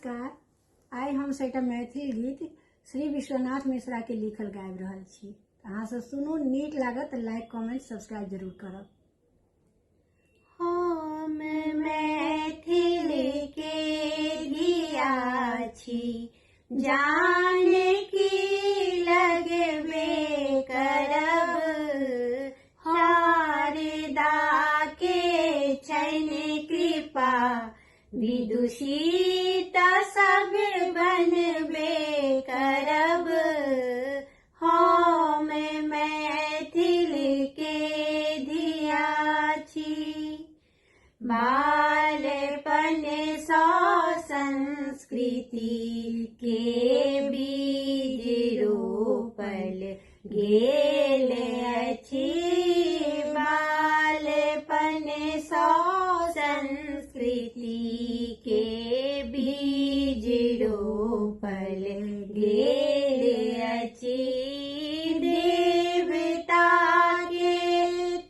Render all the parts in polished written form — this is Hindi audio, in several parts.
नमस्कार। आइ हम एकटा मैथिल गीत श्री विश्वनाथ मिश्रा के लिखल गाबि रहल छी। अहाँ सब सुनू, नीक लागत लाइक कमेंट सब्सक्राइब जरूर करब। हम मैथिल के धिया छी, जाने की लगबे करब, शारदा के छैन कृपा, विदुषी त सब बनबे करब। हम मैथिल के धिया छी, बालपन सँ संस्कृति के बीज रोपल गेल अछि। बालपन सँ संस्कृति के बीज रोपल गेल अछि। देवता के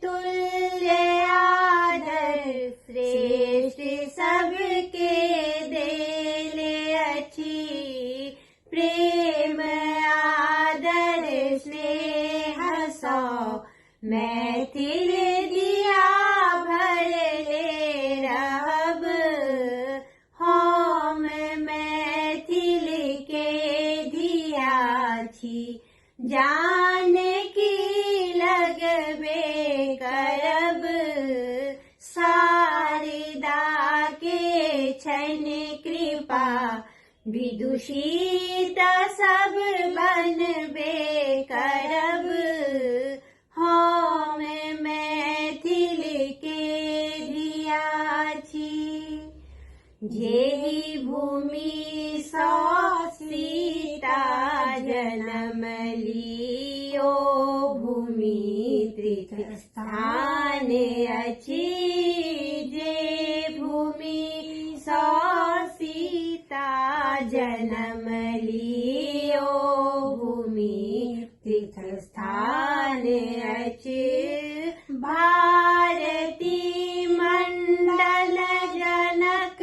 तुल्य आदर श्रेष्ठ सबके देल अछि। प्रेम आदर स्नेह सँ मैथिल दिया भरले रहब। हम मैथिल के धिया छी, जाने की लगबे करब, शारदा के छैन कृपा, विदुषी त सब बनबे करब। हम मैथिल के धिया छी, जेहि भूमि सँ सीता जनम ली, ओ भूमि तीर्थ स्थान अछि। जे भूमि सँ सीता जनम ली, ओ भूमि तीर्थ स्थान अछि। भारती मंडल जनक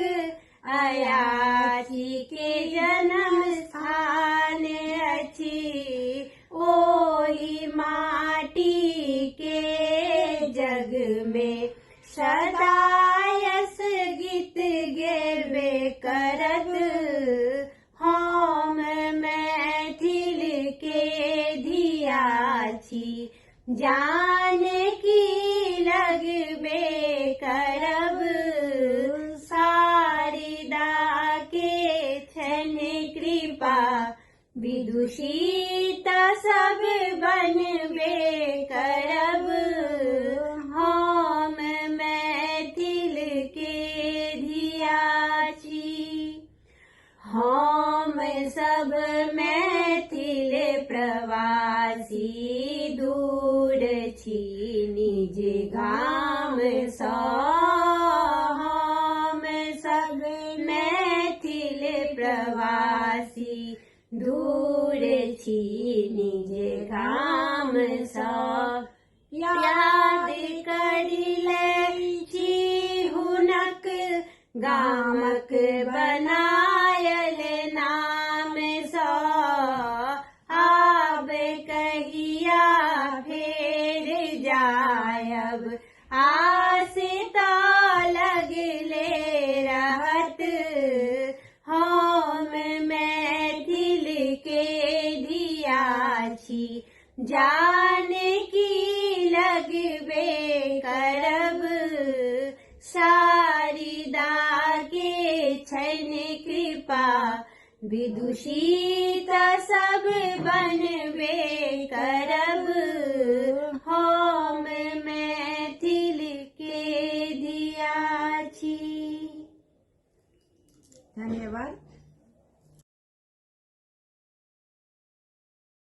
अयाची के जन्म स्थान अछि। ओहि माटी के जग में सदा यश गीत गेबे करत। हम मैथिल के धिया छी, जाने की लगबे करब, शारदा के छैन कृपा, विदुषी त सब बनबे करब। हम मैथिल के धिया छी, हम सब मैथिल प्रवासी, दूर छी निज गाम सँ। हम सब मैथिल प्रवासी, दूर छी निज गाम सँ। याद करिले छी हुनक गामक बनायल नाम सँ। आब कहिया फेर जायब, आस त लगले रहत। हम मैथिल के धिया छी, जाने की लगबे करब, शारदा के छैन कृपा, विदुषी त सब बनबे करब। हम मैथिल के धिया छी। धन्यवाद।